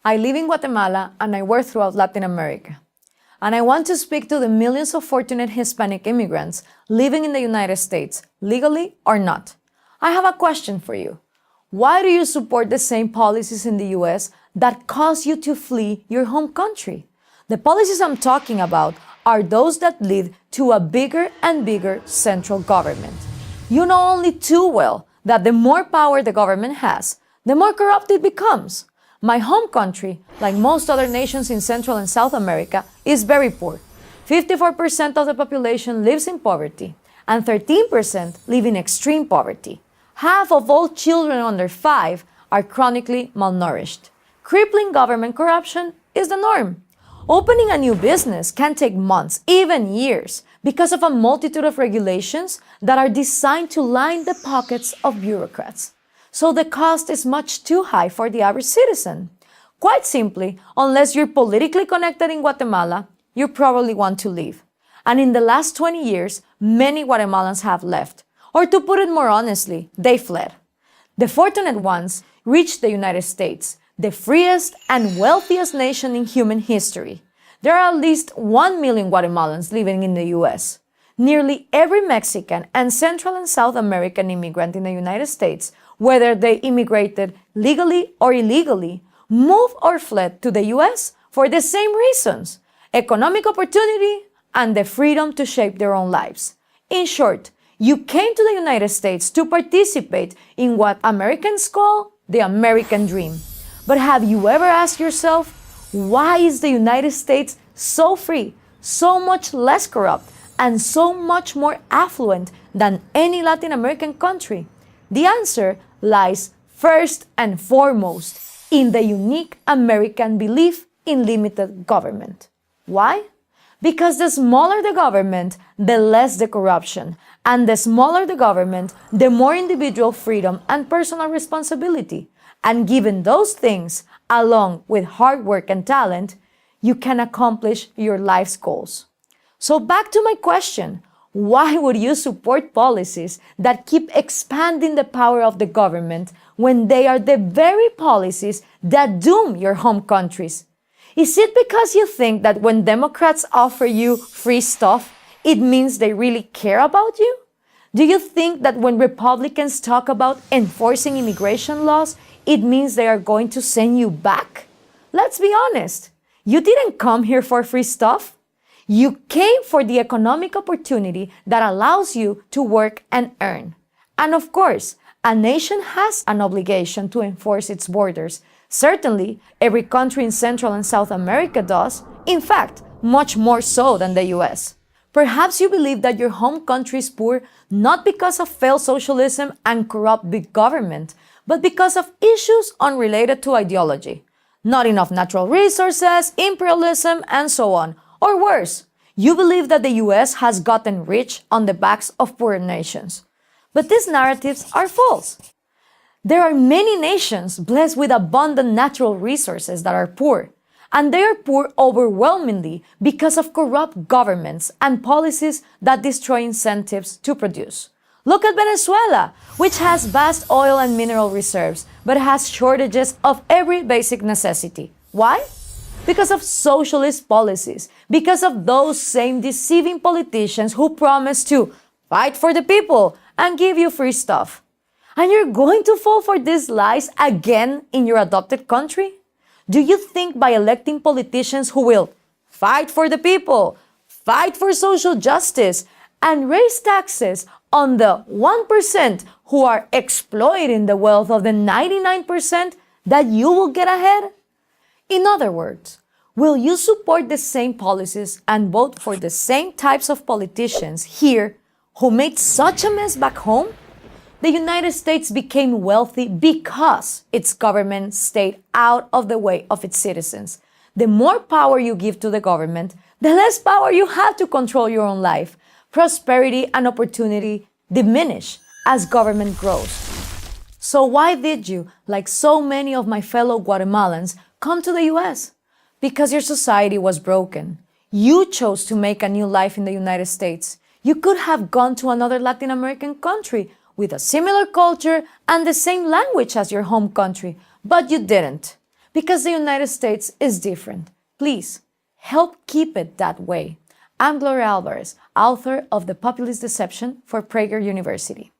I live in Guatemala and I work throughout Latin America. And I want to speak to the millions of fortunate Hispanic immigrants living in the United States, legally or not. I have a question for you. Why do you support the same policies in the US that cause you to flee your home country? The policies I'm talking about are those that lead to a bigger and bigger central government. You know only too well that the more power the government has, the more corrupt it becomes. My home country, like most other nations in Central and South America, is very poor. 54% of the population lives in poverty, and 13% live in extreme poverty. Half of all children under 5 are chronically malnourished. Crippling government corruption is the norm. Opening a new business can take months, even years, because of a multitude of regulations that are designed to line the pockets of bureaucrats. So the cost is much too high for the average citizen. Quite simply, unless you're politically connected in Guatemala, you probably want to leave. And in the last 20 years, many Guatemalans have left. Or to put it more honestly, they fled. The fortunate ones reached the United States, the freest and wealthiest nation in human history. There are at least 1 million Guatemalans living in the US. Nearly every Mexican and Central and South American immigrant in the United States, whether they immigrated legally or illegally, moved or fled to the US for the same reasons: economic opportunity and the freedom to shape their own lives. In short, you came to the United States to participate in what Americans call the American dream. But have you ever asked yourself, why is the United States so free, so much less corrupt, and so much more affluent than any Latin American country? The answer lies first and foremost in the unique American belief in limited government. Why? Because the smaller the government, the less the corruption, and the smaller the government, the more individual freedom and personal responsibility. And given those things, along with hard work and talent, you can accomplish your life's goals. So back to my question, why would you support policies that keep expanding the power of the government when they are the very policies that doom your home countries? Is it because you think that when Democrats offer you free stuff, it means they really care about you? Do you think that when Republicans talk about enforcing immigration laws, it means they are going to send you back? Let's be honest. You didn't come here for free stuff. You came for the economic opportunity that allows you to work and earn. And of course, a nation has an obligation to enforce its borders. Certainly, every country in Central and South America does. In fact, much more so than the US. Perhaps you believe that your home country is poor not because of failed socialism and corrupt big government, but because of issues unrelated to ideology. Not enough natural resources, imperialism, and so on. Or worse, you believe that the US has gotten rich on the backs of poor nations. But these narratives are false. There are many nations blessed with abundant natural resources that are poor. And they are poor overwhelmingly because of corrupt governments and policies that destroy incentives to produce. Look at Venezuela, which has vast oil and mineral reserves, but has shortages of every basic necessity. Why? Because of socialist policies, because of those same deceiving politicians who promise to fight for the people and give you free stuff. And you're going to fall for these lies again in your adopted country? Do you think by electing politicians who will fight for the people, fight for social justice, and raise taxes on the 1% who are exploiting the wealth of the 99% that you will get ahead? In other words, will you support the same policies and vote for the same types of politicians here who made such a mess back home? The United States became wealthy because its government stayed out of the way of its citizens. The more power you give to the government, the less power you have to control your own life. Prosperity and opportunity diminish as government grows. So why did you, like so many of my fellow Guatemalans, come to the US? Because your society was broken. You chose to make a new life in the United States. You could have gone to another Latin American country with a similar culture and the same language as your home country, but you didn't. Because the United States is different. Please, help keep it that way. I'm Gloria Alvarez, author of The Populist Deception for Prager University.